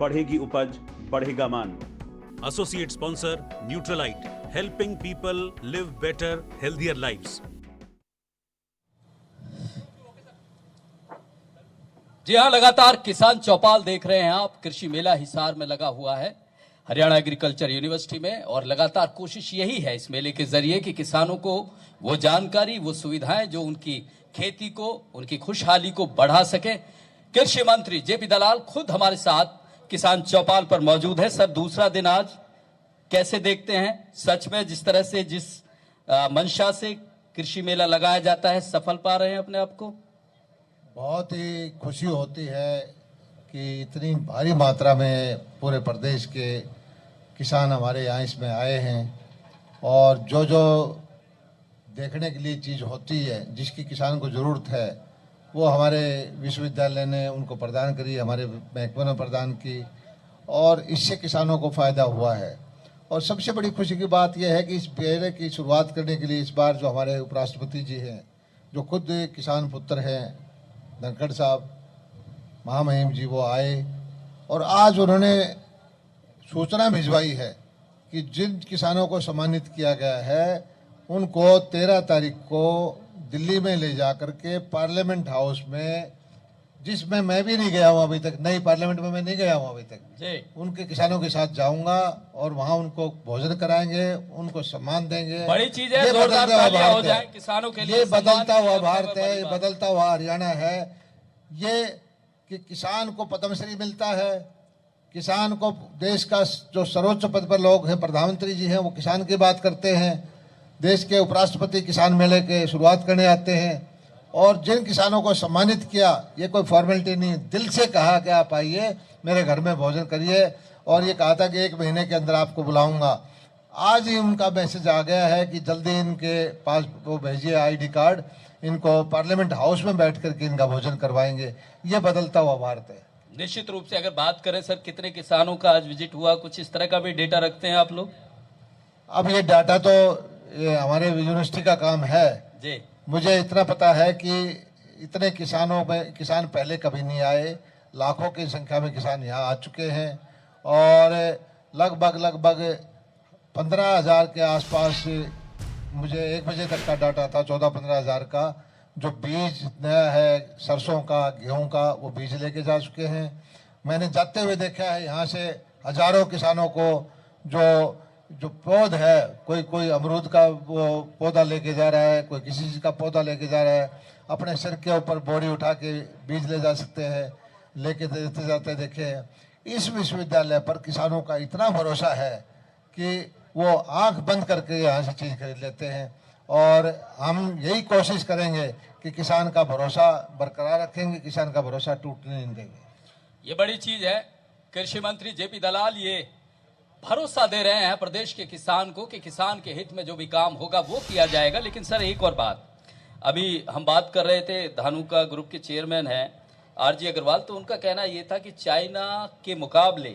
बढ़ेगी उपज, बढ़ेगा मान। Associate sponsor Neutralite, helping people live better, healthier lives. जी हाँ, लगातार किसान चौपाल देख रहे हैं आप। कृषि मेला हिसार में लगा हुआ है हरियाणा एग्रीकल्चर यूनिवर्सिटी में, और लगातार कोशिश यही है इस मेले के जरिए कि किसानों को वो जानकारी, वो सुविधाएं जो उनकी खेती को, उनकी खुशहाली को बढ़ा सके। कृषि मंत्री जेपी दलाल खुद हमारे साथ किसान चौपाल पर मौजूद है। सर, दूसरा दिन आज कैसे देखते हैं? सच में जिस तरह से, जिस मंशा से कृषि मेला लगाया जाता है, सफल पा रहे हैं अपने आप को? बहुत ही खुशी होती है कि इतनी भारी मात्रा में पूरे प्रदेश के किसान हमारे यहाँ इसमें आए हैं, और जो जो देखने के लिए चीज़ होती है, जिसकी किसान को ज़रूरत है, वो हमारे विश्वविद्यालय ने उनको प्रदान करी, हमारे महकमे ने प्रदान की, और इससे किसानों को फ़ायदा हुआ है। और सबसे बड़ी खुशी की बात यह है कि इस मेले की शुरुआत करने के लिए इस बार जो हमारे उपराष्ट्रपति जी हैं, जो खुद किसान पुत्र हैं, धनखड़ साहब महामहिम जी, वो आए और आज उन्होंने सूचना भिजवाई है कि जिन किसानों को सम्मानित किया गया है उनको 13 तारीख को दिल्ली में ले जा करके पार्लियामेंट हाउस में, जिसमें मैं भी नहीं गया हूँ अभी तक, नई पार्लियामेंट में मैं नहीं गया हूँ अभी तक जी, उनके किसानों के साथ जाऊंगा और वहाँ उनको भोजन कराएंगे, उनको सम्मान देंगे। बड़ी चीज है, जोरदार तालियां हो जाए किसानों के लिए। ये बदलता हुआ भारत है, ये बदलता हुआ हरियाणा है। ये कि किसान को पद्मश्री मिलता है, किसान को देश का जो सर्वोच्च पद पर लोग हैं, प्रधानमंत्री जी हैं, वो किसान की बात करते हैं। देश के उपराष्ट्रपति किसान मेले के शुरुआत करने आते हैं, और जिन किसानों को सम्मानित किया, ये कोई फॉर्मेलिटी नहीं, दिल से कहा कि आप आइए मेरे घर में भोजन करिए, और ये कहा था कि 1 महीने के अंदर आपको बुलाऊंगा। आज ही उनका मैसेज आ गया है कि जल्दी इनके पास वो भेजिए ID कार्ड, इनको पार्लियामेंट हाउस में बैठ करके इनका भोजन करवाएंगे। ये बदलता हुआ भारत है। निश्चित रूप से अगर बात करें सर, कितने किसानों का आज विजिट हुआ, कुछ इस तरह का भी डेटा रखते हैं आप लोग? अब ये डाटा तो ये हमारे यूनिवर्सिटी का काम है जी। मुझे इतना पता है कि इतने किसानों में किसान पहले कभी नहीं आए, लाखों की संख्या में किसान यहाँ आ चुके हैं, और लगभग 15,000 के आसपास, मुझे 1 बजे तक का डाटा था, 14-15,000 का जो बीज नया है सरसों का, गेहूं का, वो बीज लेके जा चुके हैं। मैंने जाते हुए देखा है यहाँ से हजारों किसानों को जो पौध है, कोई अमरूद का वो पौधा लेके जा रहा है, कोई किसी चीज़ का पौधा लेके जा रहा है, अपने सिर के ऊपर बोरी उठा के बीज ले जा सकते हैं, लेके देते जाते देखे हैं। इस विश्वविद्यालय पर किसानों का इतना भरोसा है कि वो आंख बंद करके यहाँ से चीज़ खरीद लेते हैं, और हम यही कोशिश करेंगे कि किसान का भरोसा बरकरार रखेंगे, किसान का भरोसा टूटने नहीं देंगे। ये बड़ी चीज है। कृषि मंत्री जेपी दलाल ये भरोसा दे रहे हैं प्रदेश के किसान को कि किसान के हित में जो भी काम होगा वो किया जाएगा। लेकिन सर, एक और बात, अभी हम बात कर रहे थे, धानुका ग्रुप के चेयरमैन हैं RG अग्रवाल, तो उनका कहना ये था कि चाइना के मुकाबले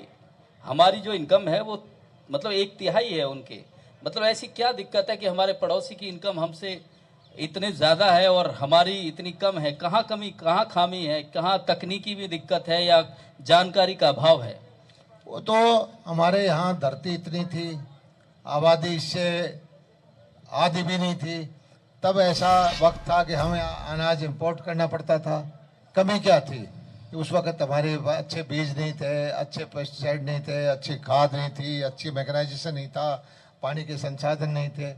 हमारी जो इनकम है वो मतलब 1/3 है उनके। मतलब ऐसी क्या दिक्कत है कि हमारे पड़ोसी की इनकम हमसे इतने ज़्यादा है और हमारी इतनी कम है? कहाँ कमी, कहाँ खामी है, कहाँ तकनीकी भी दिक्कत है या जानकारी का अभाव है? वो तो हमारे यहाँ धरती इतनी थी, आबादी इससे आधी भी नहीं थी, तब ऐसा वक्त था कि हमें अनाज इंपोर्ट करना पड़ता था। कमी क्या थी कि उस वक्त हमारे अच्छे बीज नहीं थे, अच्छे पेस्टिसाइड नहीं थे, अच्छी खाद नहीं थी, अच्छी मैकेनाइजेशन नहीं था, पानी के संसाधन नहीं थे।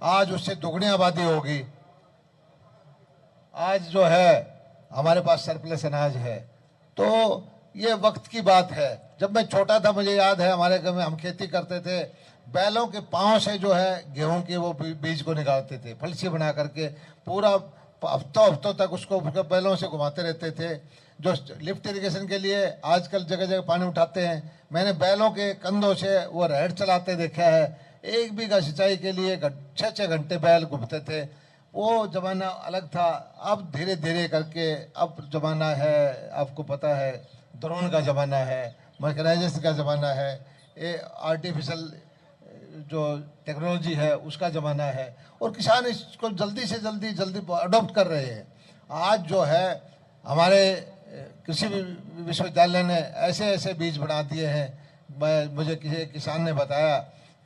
आज उससे दुगनी आबादी होगी। आज जो है हमारे पास सरप्लस अनाज है। तो ये वक्त की बात है। जब मैं छोटा था, मुझे याद है, हमारे घर में हम खेती करते थे, बैलों के पांव से जो है गेहूं के वो बीज को निकालते थे, फलसी बना करके पूरा हफ्तों तक उसको बैलों से घुमाते रहते थे। जो लिफ्ट इरिगेशन के लिए आजकल जगह जगह पानी उठाते हैं, मैंने बैलों के कंधों से वो रहड़ चलाते देखा है। 1 बीघा सिंचाई के लिए 6-6 घंटे बैल घूमते थे। वो जमाना अलग था। अब धीरे धीरे करके अब जमाना है, आपको पता है, ड्रोन का ज़माना है, मैकेनाइजेशन का ज़माना है, ये आर्टिफिशियल जो टेक्नोलॉजी है उसका ज़माना है, और किसान इसको जल्दी से जल्दी अडॉप्ट कर रहे हैं। आज जो है हमारे कृषि विश्वविद्यालय ने ऐसे ऐसे बीज बना दिए हैं। मुझे किसी किसान ने बताया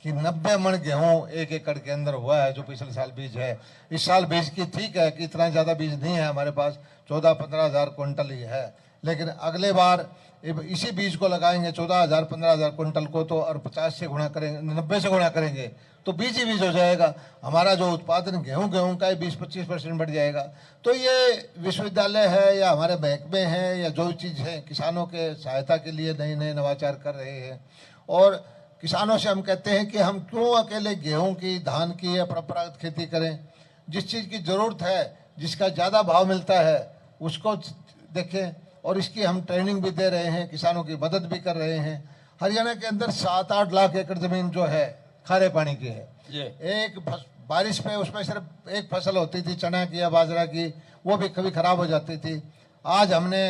कि 90 मन गेहूं 1 एकड़ के अंदर हुआ है, जो पिछले साल बीज है। इस साल बीज की ठीक है कि इतना ज़्यादा बीज नहीं है हमारे पास, 14-15 हज़ार क्विंटल ही है, लेकिन अगले बार इसी बीज को लगाएंगे 14,000-15 हज़ार क्विंटल को, तो और 50 से गुणा करेंगे, 90 से गुणा करेंगे तो बीज ही बीज हो जाएगा। हमारा जो उत्पादन गेहूं का 20-25% बढ़ जाएगा। तो ये विश्वविद्यालय है या हमारे महकमे हैं या जो चीज़ है, किसानों के सहायता के लिए नए नए नवाचार कर रहे हैं। और किसानों से हम कहते हैं कि हम क्यों अकेले गेहूं की, धान की या परंपरागत खेती करें। जिस चीज़ की ज़रूरत है, जिसका ज़्यादा भाव मिलता है, उसको देखें। और इसकी हम ट्रेनिंग भी दे रहे हैं, किसानों की मदद भी कर रहे हैं। हरियाणा के अंदर 7-8 लाख एकड़ ज़मीन जो है खारे पानी की है। एक बारिश पे उसमें सिर्फ एक फसल होती थी, चना की या बाजरा की, वो भी कभी खराब हो जाती थी। आज हमने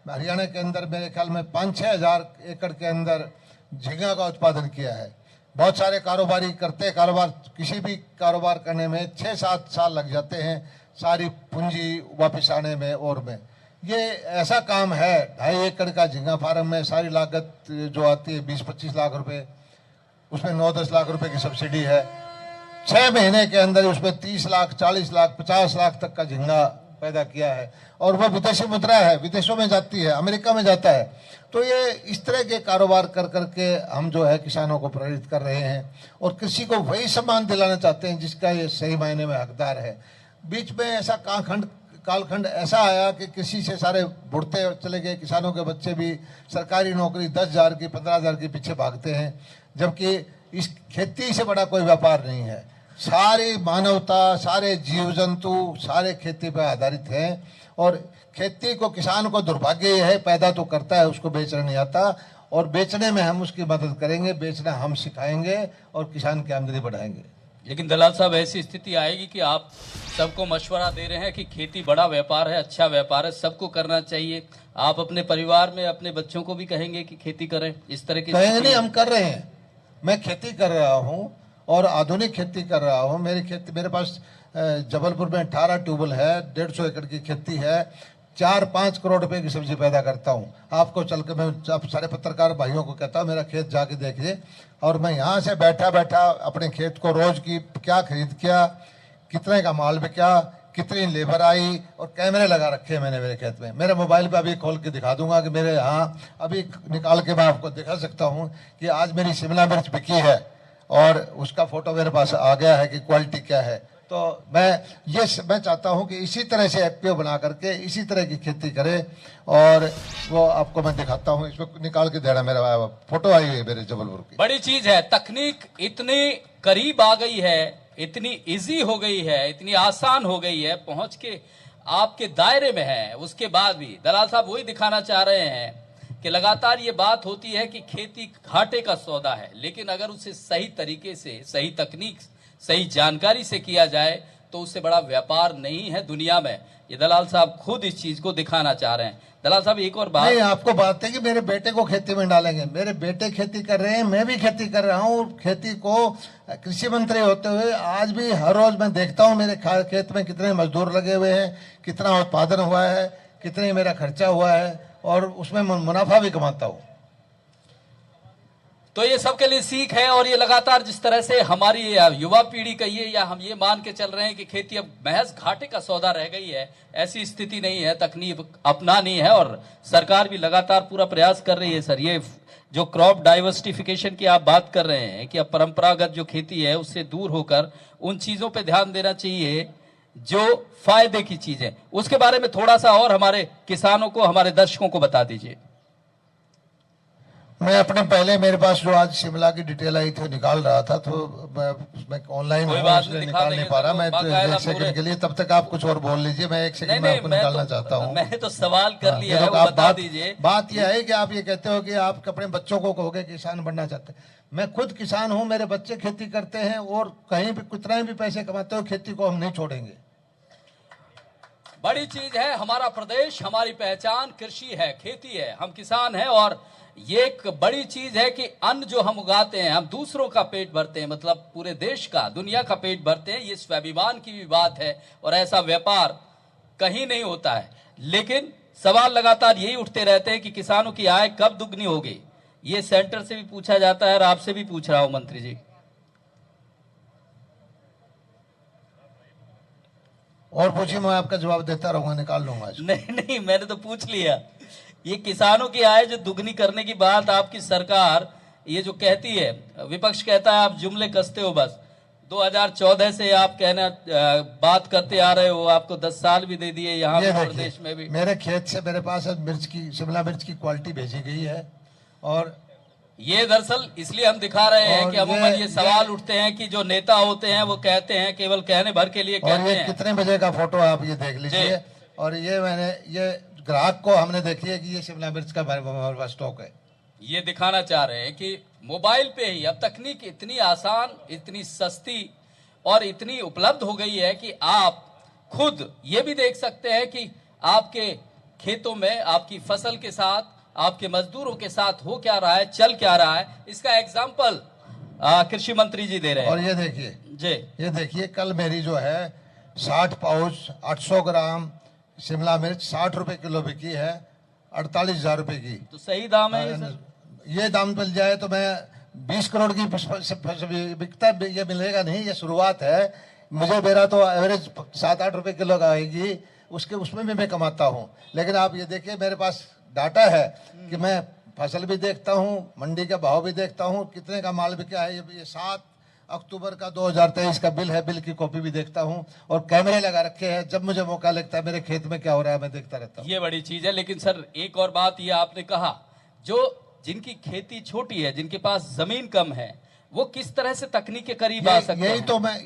हरियाणा के अंदर मेरे ख्याल में 5-6 हज़ार एकड़ के अंदर झींगा का उत्पादन किया है। बहुत सारे कारोबारी करते कारोबार, किसी भी कारोबार करने में 6-7 साल लग जाते हैं, सारी पूंजी वापस आने में और में। ये ऐसा काम है, 2.5 एकड़ का झींगा फार्म में सारी लागत जो आती है 20-25 लाख रुपए, उसमें 9-10 लाख रुपए की सब्सिडी है। 6 महीने के अंदर उसमें 30 लाख, 40 लाख, 50 लाख तक का झींगा पैदा किया है। और वह विदेशी मुद्रा है, विदेशों में जाती है, अमेरिका में जाता है। तो ये इस तरह के कारोबार कर करके हम जो है किसानों को प्रेरित कर रहे हैं और कृषि को वही सम्मान दिलाना चाहते हैं जिसका ये सही मायने में हकदार है। बीच में ऐसा कालखंड ऐसा आया कि कृषि से सारे बुढ़ते चले गए, किसानों के बच्चे भी सरकारी नौकरी 10,000 की, 15,000 के पीछे भागते हैं, जबकि इस खेती से बड़ा कोई व्यापार नहीं है। सारी मानवता, सारे जीव जंतु, सारे खेती पर आधारित हैं। और खेती को, किसान को दुर्भाग्य यह है, पैदा तो करता है, उसको बेचना नहीं आता, और बेचने में हम उसकी मदद करेंगे, बेचना हम सिखाएंगे और किसान की आमदनी बढ़ाएंगे। लेकिन दलाल साहब, ऐसी स्थिति आएगी कि आप सबको मशवरा दे रहे हैं कि खेती बड़ा व्यापार है, अच्छा व्यापार है, सबको करना चाहिए। आप अपने परिवार में अपने बच्चों को भी कहेंगे कि खेती करें, इस तरह की? कहेंगे नहीं, हम कर रहे हैं। मैं खेती कर रहा हूँ और आधुनिक खेती कर रहा हूँ। मेरे पास जबलपुर में 18 ट्यूबवेल है, 150 एकड़ की खेती है, 4-5 करोड़ रुपए की सब्जी पैदा करता हूँ। आपको चल के मैं आप सारे पत्रकार भाइयों को कहता हूँ, मेरा खेत जाके देखिए। और मैं यहाँ से बैठा बैठा अपने खेत को रोज की क्या खरीद किया, कितने का माल बिका, कितनी लेबर आई, और कैमरे लगा रखे हैं मैंने मेरे खेत में। मेरे मोबाइल पे अभी खोल के दिखा दूंगा कि मेरे यहाँ अभी निकाल के मैं आपको दिखा सकता हूँ कि आज मेरी शिमला मिर्च बिकी है और उसका फोटो मेरे पास आ गया है कि क्वालिटी क्या है। तो मैं चाहता हूं कि इसी तरह से एफपीओ बना करके इसी तरह की खेती करें। और वो आपको मैं दिखाता हूं, इसमें निकाल के देना, मेरा फोटो आई हुई है मेरे जबलपुर की। बड़ी चीज है, तकनीक इतनी करीब आ गई है, इतनी इजी हो गई है, इतनी आसान हो गई है, पहुंच के आपके दायरे में है। उसके बाद भी दलाल साहब वही दिखाना चाह रहे हैं कि लगातार ये बात होती है कि खेती घाटे का सौदा है, लेकिन अगर उसे सही तरीके से, सही तकनीक, सही जानकारी से किया जाए तो उससे बड़ा व्यापार नहीं है दुनिया में। ये दलाल साहब खुद इस चीज को दिखाना चाह रहे हैं। दलाल साहब, एक और बात नहीं, आपको बात है कि मेरे बेटे को खेती में डालेंगे। मेरे बेटे खेती कर रहे हैं, मैं भी खेती कर रहा हूँ। खेती को कृषि मंत्री होते हुए आज भी हर रोज मैं देखता हूँ मेरे खेत में कितने मजदूर लगे हुए हैं, कितना उत्पादन हुआ है, कितने मेरा खर्चा हुआ है, और उसमें मुनाफा भी कमाता हूँ। तो ये सबके लिए सीख है। और ये लगातार जिस तरह से हमारी युवा पीढ़ी कहिए या हम ये मान के चल रहे हैं कि खेती अब महज घाटे का सौदा रह गई है, ऐसी स्थिति नहीं है। तकनीक अपनानी है और सरकार भी लगातार पूरा प्रयास कर रही है। सर, ये जो क्रॉप डाइवर्सिफिकेशन की आप बात कर रहे हैं कि अब परंपरागत जो खेती है उससे दूर होकर उन चीजों पर ध्यान देना चाहिए जो फायदे की चीज है, उसके बारे में थोड़ा सा और हमारे किसानों को, हमारे दर्शकों को बता दीजिए। मैं अपने पहले मेरे पास जो आज शिमला की डिटेल आई थी निकाल रहा था, तो मैं ऑनलाइन निकाल नहीं पा रहा। मैं एक सेकंड के लिए, तब तक आप कुछ और बोल लीजिए, मैं एक सेकंड में आपको निकालना चाहता हूँ। मैंने तो सवाल कर लिया है, वो बता दीजिए। बात यह है कि आप ये कहते हो कि आप अपने बच्चों को कहोगे किसान बनना चाहते हैं। मैं खुद किसान हूँ, मेरे बच्चे खेती करते हैं, और कहीं भी कितना भी पैसे कमाते हो, खेती को हम नहीं छोड़ेंगे। बड़ी चीज है, हमारा प्रदेश, हमारी पहचान कृषि है, खेती है, हम किसान हैं। और ये एक बड़ी चीज है कि अन्न जो हम उगाते हैं, हम दूसरों का पेट भरते हैं, मतलब पूरे देश का, दुनिया का पेट भरते हैं। ये स्वाभिमान की भी बात है और ऐसा व्यापार कहीं नहीं होता है। लेकिन सवाल लगातार यही उठते रहते हैं कि किसानों की आय कब दुगनी होगी। ये सेंटर से भी पूछा जाता है और आपसे भी पूछ रहा हूं मंत्री जी। और पूछिए, मैं आपका जवाब देता रहूंगा, निकाल लूंगा इसको। नहीं नहीं, मैंने तो पूछ लिया। ये किसानों की आय जो दुगनी करने की बात आपकी सरकार ये जो कहती है, विपक्ष कहता है आप जुमले कसते हो बस। 2014 से आप कहना बात करते आ रहे हो, आपको 10 साल भी दे दिए यहाँ भी प्रदेश में भी। मेरे खेत से मेरे पास मिर्च की, शिमला मिर्च की क्वालिटी भेजी गई है। और ये दरअसल इसलिए हम दिखा रहे हैं कि अमूमन ये सवाल उठते हैं कि जो नेता होते हैं वो कहते हैं केवल कहने भर के लिए कहते हैं। कितने बजे का फोटो है आप ये देख लीजिए। और ये मैंने ये ग्राहक को हमने देखी है कि ये शिमला मिर्च का हमारे पास स्टॉक है। ये दिखाना चाह रहे हैं कि मोबाइल पे ही अब तकनीक इतनी आसान, इतनी सस्ती और इतनी उपलब्ध हो गई है कि आप खुद ये भी देख सकते हैं कि आपके खेतों में आपकी फसल के साथ, आपके मजदूरों के साथ हो क्या रहा है, चल क्या रहा है। इसका एग्जाम्पल कृषि मंत्री जी दे रहे हैं। और ये देखिए जी, ये देखिए, कल मेरी जो है 60 पाउच 800 ग्राम शिमला मिर्च 60 रुपए किलो बिकी है, 48,000 रुपए की। तो सही दाम है ये सर? ये दाम मिल जाए तो मैं 20 करोड़ की बिकता, ये मिलेगा नहीं, ये शुरुआत है। मुझे मेरा तो एवरेज 7-8 रुपए किलो का आएगी, उसमें भी मैं कमाता हूँ। लेकिन आप ये देखिए, मेरे पास डाटा है कि मैं फसल भी देखता हूँ, मंडी का भाव भी देखता हूँ, कितने का माल बिका है। ये 7 अक्टूबर का 2023 का बिल है, बिल की कॉपी भी देखता हूँ और कैमरे लगा रखे हैं। जब मुझे मौका लगता है मेरे खेत में क्या हो रहा है मैं देखता रहता हूँ। ये बड़ी चीज है। लेकिन सर एक और बात ये आपने कहा, जो जिनकी खेती छोटी है, जिनके पास जमीन कम है, वो किस तरह से तकनीक के करीब आ सकते हैं?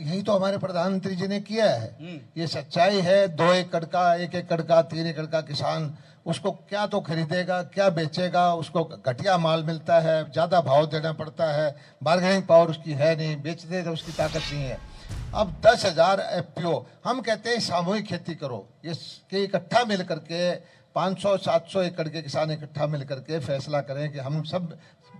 यही तो हमारे प्रधानमंत्री जी ने किया है। ये सच्चाई है। 2 एकड़ का, 1 एकड़ का, 3 एकड़ का किसान उसको क्या तो खरीदेगा, क्या बेचेगा। उसको घटिया माल मिलता है, ज्यादा भाव देना पड़ता है, बार्गेनिंग पावर उसकी है नहीं, बेचते तो उसकी ताकत नहीं है। अब 10,000 FPO, हम कहते हैं सामूहिक खेती करो। ये इकट्ठा मिल करके 500-700 एकड़ के किसान इकट्ठा मिल करके फैसला करें कि हम सब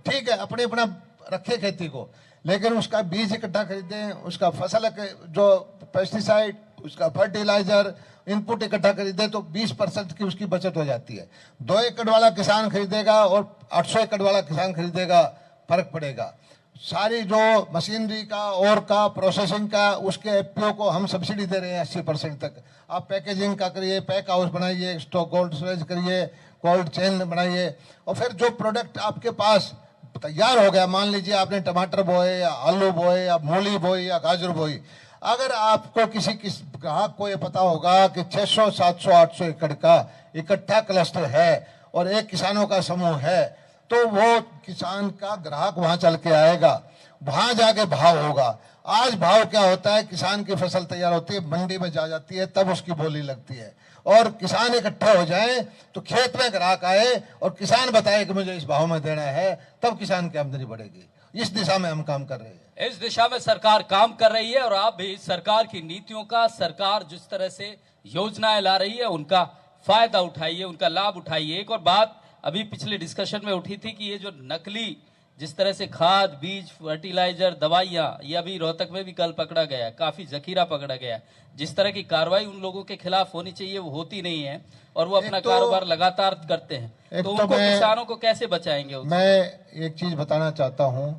ठीक है, अपने अपना रखे खेती को, लेकिन उसका बीज इकट्ठा खरीदें, उसका फसल जो पेस्टिसाइड, उसका फर्टिलाइजर, इनपुट इकट्ठा खरीदे तो 20% की उसकी बचत हो जाती है। 2 एकड़ वाला किसान खरीदेगा और 800 एकड़ वाला किसान खरीदेगा, फर्क पड़ेगा। सारी जो मशीनरी का और का प्रोसेसिंग का, उसके FPO को हम सब्सिडी दे रहे हैं 80% तक। आप पैकेजिंग का करिए, पैक हाउस बनाइए, स्टॉक कोल्ड स्टोरेज करिए, कोल्ड चेन बनाइए, और फिर जो प्रोडक्ट आपके पास तैयार हो गया, मान लीजिए आपने टमाटर बोए या आलू बोए या मूली बोई या गाजर बोई, अगर आपको किसी ग्राहक को ये पता होगा कि 600, 700, 800 एकड़ का इकट्ठा क्लस्टर है और एक किसानों का समूह है, तो वो किसान का ग्राहक वहां चल के आएगा, वहां जाके भाव होगा। आज भाव क्या होता है, किसान की फसल तैयार होती है, मंडी में जा जाती है, तब उसकी बोली लगती है। और किसान इकट्ठे हो जाए तो खेत में ग्राहक आए और किसान बताए कि मुझे इस भाव में देना है, तब किसान की आमदनी बढ़ेगी। इस दिशा में हम काम कर रहे हैं। इस दिशा में सरकार काम कर रही है और आप भी सरकार की नीतियों का, सरकार जिस तरह से योजनाएं ला रही है उनका फायदा उठाइए, उनका लाभ उठाइए। एक और बात अभी पिछले डिस्कशन में उठी थी कि ये जो नकली जिस तरह से खाद, बीज, फर्टिलाइजर, दवाइयां, ये अभी रोहतक में भी कल पकड़ा गया, काफी जखीरा पकड़ा गया। जिस तरह की कार्रवाई उन लोगों के खिलाफ होनी चाहिए वो होती नहीं है और वो अपना कारोबार लगातार करते हैं, तो उनको किसानों को कैसे बचाएंगे? मैं एक चीज बताना चाहता हूं,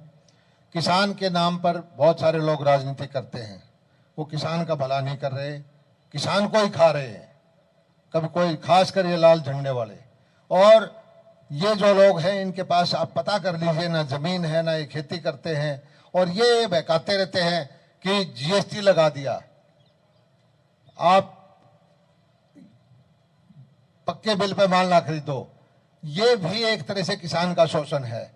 किसान के नाम पर बहुत सारे लोग राजनीति करते हैं, वो किसान का भला नहीं कर रहे, किसान को ही खा रहे हैं। कभी कोई, खासकर ये लाल झंडे वाले, और ये जो लोग हैं इनके पास आप पता कर लीजिए, ना जमीन है ना ये खेती करते हैं, और ये बहकाते रहते हैं कि GST लगा दिया, आप पक्के बिल पे माल ना खरीदो। ये भी एक तरह से किसान का शोषण है।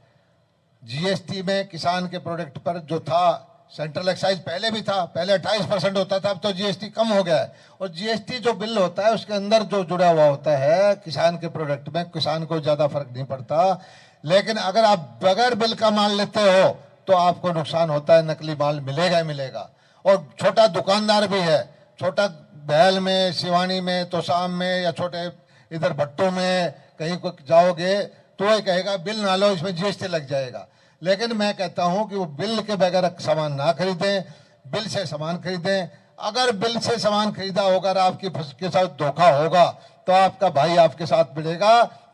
GST में किसान के प्रोडक्ट पर जो था सेंट्रल एक्साइज पहले भी था, पहले 28% होता था, अब तो GST कम हो गया है। और GST जो बिल होता है उसके अंदर जो जुड़ा हुआ होता है किसान के प्रोडक्ट में, किसान को ज्यादा फर्क नहीं पड़ता। लेकिन अगर आप बगैर बिल का माल लेते हो तो आपको नुकसान होता है, नकली माल मिलेगा ही मिलेगा। और छोटा दुकानदार भी है, छोटा बहल में, सिवानी में, तोशाम में, या छोटे इधर भट्टों में कहीं को जाओगे तो ये कहेगा बिल ना लो, इसमें GST लग जाएगा। लेकिन मैं कहता हूं कि वो बिल के बगैर सामान ना खरीदें, बिल से सामान खरीदें। अगर बिल से सामान खरीदा होगा और के साथ धोखा होगा तो आपका भाई आपके साथ मिलेगा,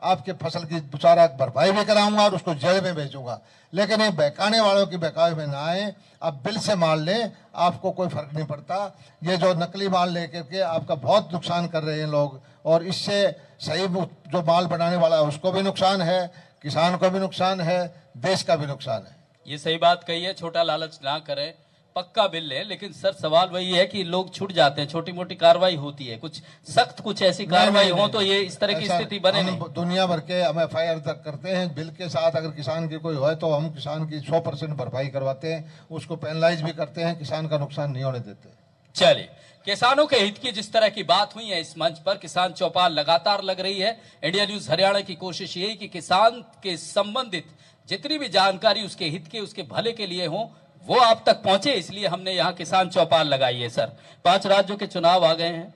आपके फसल की सारा भरपाई भी कराऊंगा और उसको जेल में भेजूंगा। लेकिन ये बहकाने वालों की बहकावे में ना आए। आप बिल से माल लें, आपको कोई फर्क नहीं पड़ता। ये जो नकली माल लेकर के आपका बहुत नुकसान कर रहे हैं लोग, और इससे सही जो माल बनाने वाला है उसको भी नुकसान है, किसान को भी नुकसान है, देश का भी नुकसान है। ये सही बात कही है, छोटा लालच ना करें, पक्का बिल लें। लेकिन सर सवाल वही है कि लोग छूट जाते हैं, छोटी मोटी कार्रवाई होती है, कुछ सख्त कुछ ऐसी कार्रवाई हो तो ये इस तरह की स्थिति बने नहीं। दुनिया भर के हम FIR तक करते हैं बिल के साथ। अगर किसान की कोई है तो हम किसान की 100% भरपाई करवाते हैं, उसको पेनलाइज भी करते हैं, किसान का नुकसान नहीं होने देते। चलिए, किसानों के हित की जिस तरह की बात हुई है इस मंच पर, किसान चौपाल लगातार लग रही है। इंडिया न्यूज हरियाणा की कोशिश यही कि किसान के संबंधित जितनी भी जानकारी उसके हित के, उसके भले के लिए हो, वो आप तक पहुंचे, इसलिए हमने यहाँ किसान चौपाल लगाई है। सर 5 राज्यों के चुनाव आ गए हैं,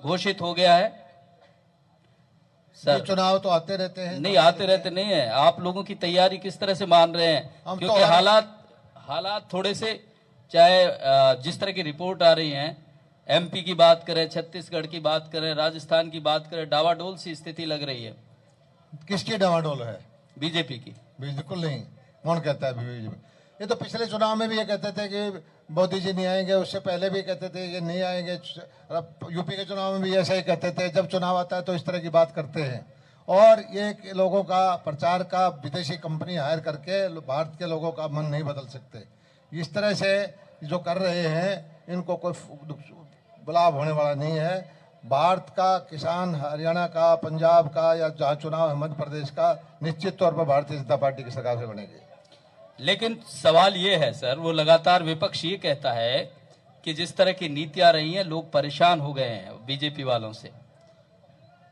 घोषित हो गया है सर। चुनाव तो आते रहते हैं। नहीं आते रहते नहीं है, आप लोगों की तैयारी किस तरह से मान रहे हैं? क्योंकि हालात थोड़े से, चाहे जिस तरह की रिपोर्ट आ रही है, MP की बात करें, छत्तीसगढ़ की बात करें, राजस्थान की बात करें, डावाडोल सी स्थिति लग रही है। किसकी डावाडोल है? बीजेपी की। बिल्कुल नहीं। कौन कहता है बीजेपी? ये तो पिछले चुनाव में भी ये कहते थे कि मोदी जी नहीं आएंगे, उससे पहले भी कहते थे कि नहीं आएंगे, यूपी के चुनाव में भी ऐसा ही कहते थे। जब चुनाव आता है तो इस तरह की बात करते हैं, और ये लोगों का प्रचार का विदेशी कंपनी हायर करके भारत के लोगों का मन नहीं बदल सकते। इस तरह से जो कर रहे हैं इनको कोई लाभ होने वाला नहीं है। भारत का किसान, हरियाणा का, पंजाब का, या जहाँ चुनाव है मध्य प्रदेश का, निश्चित तौर पर भारतीय जनता पार्टी की सरकार से बनेगी। लेकिन सवाल ये है सर, वो लगातार विपक्ष ये कहता है कि जिस तरह की नीतियां रही हैं, लोग परेशान हो गए हैं बीजेपी वालों से।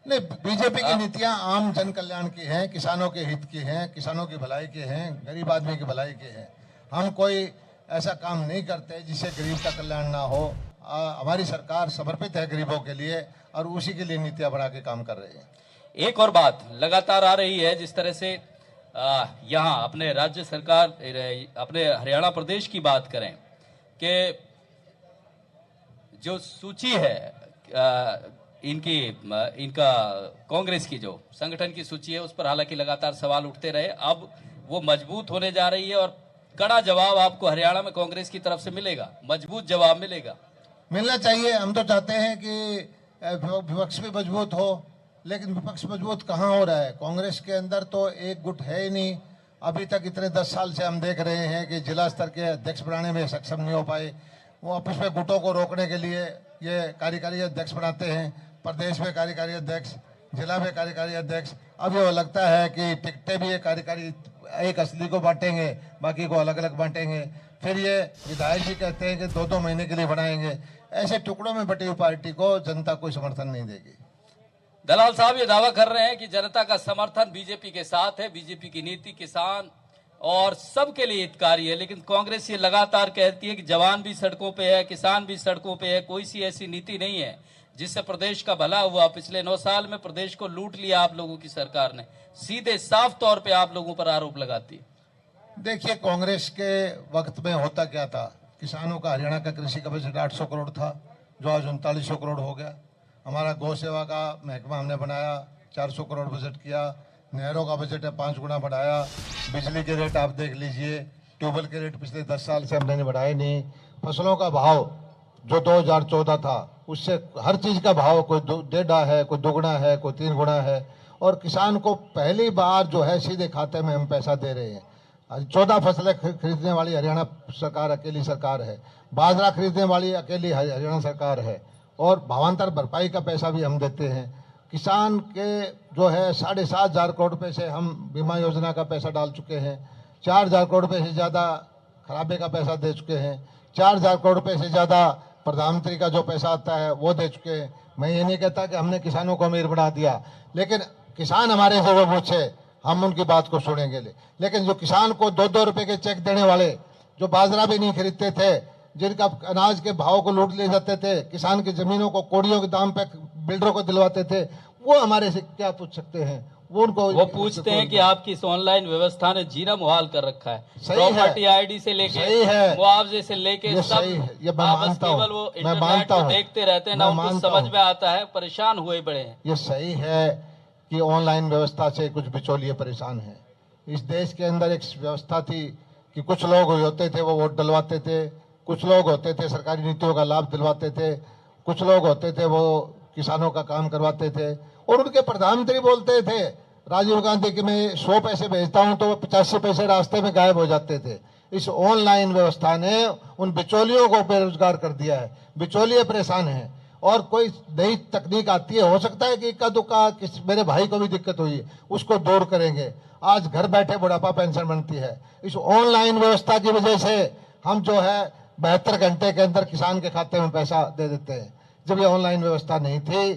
नहीं, बीजेपी की नीतियां आम जन कल्याण की हैं, किसानों के हित की हैं, किसानों की भलाई की हैं, गरीब आदमी की भलाई की हैं। हम कोई ऐसा काम नहीं करते जिससे गरीब का कल्याण ना हो। हमारी सरकार समर्पित है गरीबों के लिए, और उसी के लिए नीतियां बना के काम कर रही है। एक और बात लगातार आ रही है, जिस तरह से यहाँ अपने राज्य सरकार, अपने हरियाणा प्रदेश की बात करें कि जो सूची है इनका कांग्रेस की जो संगठन की सूची है, उस पर हालांकि लगातार सवाल उठते रहे। अब वो मजबूत होने जा रही है, और कड़ा जवाब आपको हरियाणा में कांग्रेस की तरफ से मिलेगा, मजबूत जवाब मिलना चाहिए। हम तो चाहते हैं कि विपक्ष भी मजबूत हो, लेकिन विपक्ष मजबूत कहाँ हो रहा है? कांग्रेस के अंदर तो एक गुट है ही नहीं। अभी तक इतने 10 साल से हम देख रहे हैं कि जिला स्तर के अध्यक्ष बनाने में सक्षम नहीं हो पाए। वो आपस में गुटों को रोकने के लिए ये कार्यकारी अध्यक्ष बनाते हैं, प्रदेश में कार्यकारी अध्यक्ष, जिला में कार्यकारी अध्यक्ष। अब ये लगता है कि टिकटें भी ये कार्यकारी एक असली को बांटेंगे, बाकी को अलग अलग बांटेंगे। फिर ये विधायक भी कहते हैं कि 2-2 महीने के लिए बनाएंगे। ऐसे टुकड़ों में बटी हुई पार्टी को जनता कोई समर्थन नहीं देगी। दलाल साहब ये दावा कर रहे हैं कि जनता का समर्थन बीजेपी के साथ है, बीजेपी की नीति किसान और सबके लिए हितकारी है। लेकिन कांग्रेस ये लगातार कहती है कि जवान भी सड़कों पे है, किसान भी सड़कों पे है, कोई सी ऐसी नीति नहीं है जिससे प्रदेश का भला हुआ। पिछले 9 साल में प्रदेश को लूट लिया आप लोगों की सरकार ने, सीधे साफ तौर पे आप लोगों पर आरोप लगाती है। देखिए, कांग्रेस के वक्त में होता क्या था? किसानों का, हरियाणा का कृषि का बजट 800 करोड़ था, जो आज 3900 करोड़ हो गया। हमारा गौ सेवा का महकमा हमने बनाया, 400 करोड़ बजट किया। नहरों का बजट है 5 गुना बढ़ाया। बिजली के रेट आप देख लीजिए, ट्यूबवेल के रेट पिछले 10 साल से हमने बढ़ाए नहीं। फसलों का भाव जो 2014 था, उससे हर चीज़ का भाव कोई 1.5 है, कोई 2 गुना है, कोई 3 गुना है। और किसान को पहली बार जो है सीधे खाते में हम पैसा दे रहे हैं। 14 फसलें खरीदने वाली हरियाणा सरकार अकेली सरकार है, बाजरा खरीदने वाली अकेली हरियाणा सरकार है, और भावांतर भरपाई का पैसा भी हम देते हैं। किसान के जो है 7,500 करोड़ रुपये से हम बीमा योजना का पैसा डाल चुके हैं। 4,000 करोड़ रुपये से ज़्यादा खराबे का पैसा दे चुके हैं। 4,000 करोड़ रुपये से ज़्यादा प्रधानमंत्री का जो पैसा आता है वो दे चुके हैं। मैं ये नहीं कहता कि हमने किसानों को अमीर बना दिया, लेकिन किसान हमारे से वो पूछे, हम उनकी बात को सुनेंगे। लेकिन जो किसान को 2-2 रुपये के चेक देने वाले, जो बाजरा भी नहीं खरीदते थे, जिनका अनाज के भाव को लूट ले जाते थे, किसान की जमीनों को कोड़ियों के दाम पे बिल्डरों को दिलवाते थे, वो हमारे से क्या पूछ सकते हैं? वो पूछते हैं कि आपकी इस ऑनलाइन व्यवस्था ने जीना मुहाल कर रखा है। सही है। प्रॉपर्टी आईडी से लेके मुआवजे से लेके सब आप बस केवल वो इंटरनेट को देखते रहते हैं, ना उनको समझ में आता है, परेशान हुए बड़े हैं। ये सही है कि ऑनलाइन व्यवस्था से कुछ बिचौलिए परेशान हैं। इस देश के अंदर एक व्यवस्था थी कि कुछ लोग होते थे वो वोट डलवाते थे, कुछ लोग होते थे सरकारी नीतियों का लाभ दिलवाते थे, कुछ लोग होते थे वो किसानों का काम करवाते थे, और उनके प्रधानमंत्री बोलते थे राजीव गांधी कि मैं 100 पैसे भेजता हूं तो 85 पैसे रास्ते में गायब हो जाते थे। इस ऑनलाइन व्यवस्था ने उन बिचौलियों को बेरोजगार कर दिया है, बिचौलिए परेशान हैं। और कोई नई तकनीक आती है, हो सकता है कि इक्का दुक्का मेरे भाई को भी दिक्कत हुई है, उसको दूर करेंगे। आज घर बैठे बुढ़ापा पेंशन बनती है। इस ऑनलाइन व्यवस्था की वजह से हम जो है 72 घंटे के अंदर किसान के खाते में पैसा दे देते हैं। जब ये ऑनलाइन व्यवस्था नहीं थी,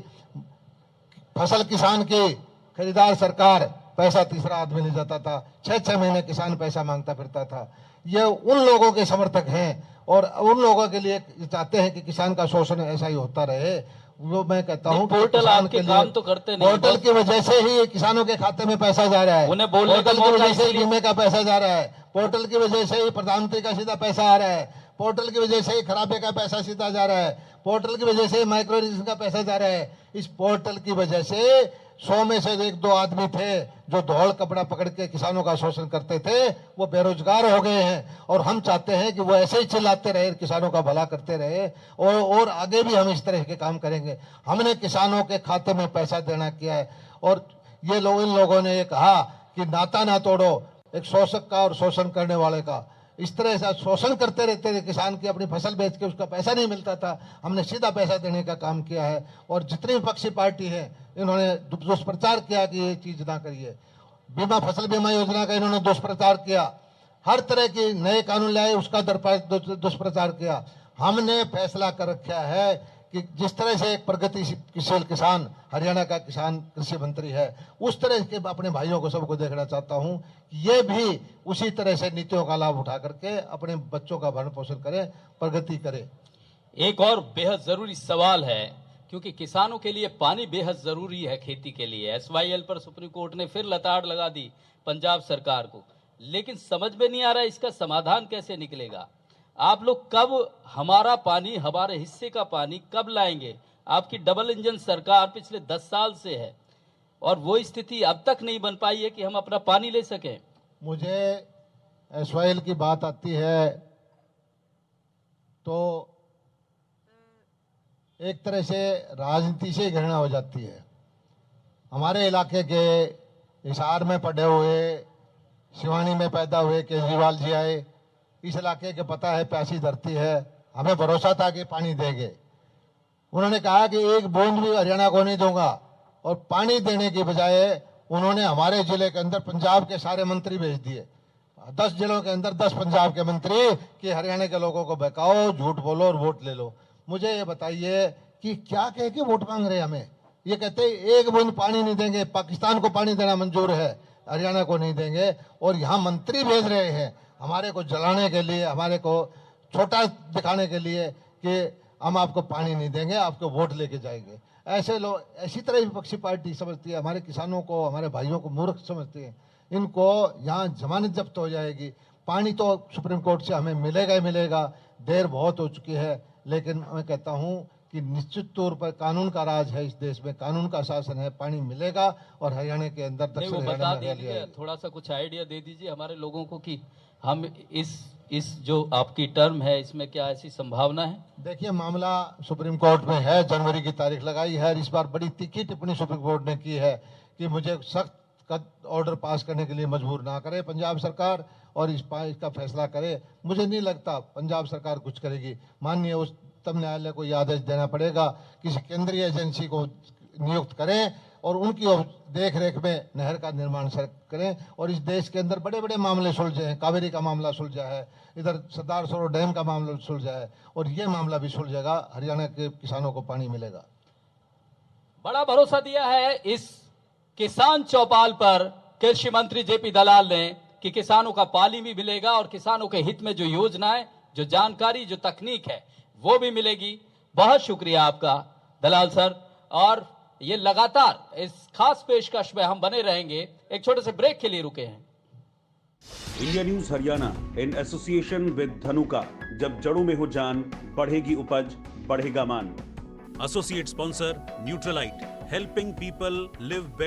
फसल किसान की खरीदार सरकार, पैसा तीसरा आदमी ले जाता था, 6-6 महीने किसान पैसा मांगता फिरता था। ये उन लोगों के समर्थक हैं और उन लोगों के लिए चाहते हैं कि किसान का शोषण ऐसा ही होता रहे। वो मैं कहता हूँ पोर्टल आपके काम तो करते नहीं, पोर्टल की वजह से ही किसानों के खाते में पैसा जा रहा है, उन्हें बोलने पोर्टल की वजह से बीमे का पैसा जा रहा है, पोर्टल की वजह से ही प्रधानमंत्री का सीधा पैसा आ रहा है, पोर्टल की वजह से ही खराबे का पैसा सीधा जा रहा है, पोर्टल की वजह से माइक्रो इरिगेशन का पैसा जा रहा है। इस पोर्टल की वजह से 100 में से 1-2 आदमी थे जो धौल कपड़ा पकड़ के किसानों का शोषण करते थे, वो बेरोजगार हो गए हैं। और हम चाहते हैं कि वो ऐसे ही चिल्लाते रहे, किसानों का भला करते रहे, और आगे भी हम इस तरह के काम करेंगे। हमने किसानों के खाते में पैसा देना किया है। और ये लोग, इन लोगों ने ये कहा कि नाता ना तोड़ो एक शोषक का और शोषण करने वाले का। इस तरह से शोषण करते रहते थे किसान की, अपनी फसल बेच के उसका पैसा नहीं मिलता था। हमने सीधा पैसा देने का काम किया है। और जितनी विपक्षी पार्टी है इन्होंने दुष्प्रचार किया कि ये चीज ना करिए। बीमा, फसल बीमा योजना का इन्होंने दुष्प्रचार किया, हर तरह की नए कानून लाए उसका दुष्प्रचार किया। हमने फैसला कर रखा है कि जिस तरह से एक प्रगतिशील किसान हरियाणा का किसान कृषि मंत्री है, उस तरह के अपने भाइयों को सबको देखना चाहता हूं कि ये भी उसी तरह से नीतियों का लाभ उठा करके अपने बच्चों का भरण पोषण करें, प्रगति करें। एक और बेहद जरूरी सवाल है, क्योंकि किसानों के लिए पानी बेहद जरूरी है खेती के लिए। SYL पर सुप्रीम कोर्ट ने फिर लताड़ लगा दी पंजाब सरकार को, लेकिन समझ में नहीं आ रहा इसका समाधान कैसे निकलेगा। आप लोग कब हमारा पानी, हमारे हिस्से का पानी कब लाएंगे? आपकी डबल इंजन सरकार पिछले 10 साल से है और वो स्थिति अब तक नहीं बन पाई है कि हम अपना पानी ले सकें। मुझे SYL की बात आती है तो एक तरह से राजनीति से घृणा हो जाती है। हमारे इलाके के हिसार में पढ़े हुए, सिवानी में पैदा हुए केजरीवाल जी आए, इस इलाके के पता है प्यासी धरती है, हमें भरोसा था कि पानी देंगे। उन्होंने कहा कि एक बूंद भी हरियाणा को नहीं दूंगा, और पानी देने के बजाय उन्होंने हमारे जिले के अंदर पंजाब के सारे मंत्री भेज दिए। 10 जिलों के अंदर 10 पंजाब के मंत्री कि हरियाणा के लोगों को बहकाओ, झूठ बोलो और वोट ले लो। मुझे ये बताइए कि क्या कह के वोट मांग रहे हैं हमें? ये कहते एक बूंद पानी नहीं देंगे, पाकिस्तान को पानी देना मंजूर है, हरियाणा को नहीं देंगे। और यहाँ मंत्री भेज रहे हैं हमारे को जलाने के लिए, हमारे को छोटा दिखाने के लिए कि हम आपको पानी नहीं देंगे, आपको वोट लेके जाएंगे। ऐसे लोग, ऐसी तरह विपक्षी पार्टी समझती है, हमारे किसानों को, हमारे भाइयों को मूर्ख समझती है। इनको यहाँ जमानत जब्त हो जाएगी। पानी तो सुप्रीम कोर्ट से हमें मिलेगा ही मिलेगा, देर बहुत हो चुकी है। लेकिन मैं कहता हूँ कि निश्चित तौर पर कानून का राज है इस देश में, कानून का शासन है, पानी मिलेगा। और हरियाणा के अंदर नहीं, वो बता दीजिए, थोड़ा सा कुछ आइडिया दे दीजिए हमारे लोगों को कि हम इस जो आपकी टर्म है इसमें क्या ऐसी संभावना है? देखिए, मामला सुप्रीम कोर्ट में है, जनवरी की तारीख लगाई है। इस बार बड़ी तीखी टिप्पणी सुप्रीम कोर्ट ने की है कि मुझे सख्त ऑर्डर पास करने के लिए मजबूर ना करे पंजाब सरकार, और इसका फैसला करे। मुझे नहीं लगता पंजाब सरकार कुछ करेगी। माननीय उच्चतम न्यायालय को यह आदेश देना पड़ेगा, किसी केंद्रीय एजेंसी को नियुक्त करें और उनकी देख रेख में नहर का निर्माण करें। और इस देश के अंदर बड़े बड़े मामले सुलझे हैं, कावेरी का मामला सुलझा है, इधर सरदार सरोवर डैम का मामला सुलझा है, और ये मामला भी सुलझेगा, हरियाणा के किसानों को पानी मिलेगा। बड़ा भरोसा दिया है इस किसान चौपाल पर कृषि मंत्री जेपी दलाल ने कि किसानों का पानी भी मिलेगा और किसानों के हित में जो योजनाएं, जो जानकारी, जो तकनीक है वो भी मिलेगी। बहुत शुक्रिया आपका दलाल सर। और ये लगातार इस खास पेशकश में हम बने रहेंगे। एक छोटे से ब्रेक के लिए रुके हैं। India news Haryana in association with Dhanuka. जब जड़ों में हो जान, बढ़ेगी उपज, बढ़ेगा मान। Associate sponsor Neutralite, helping people live better.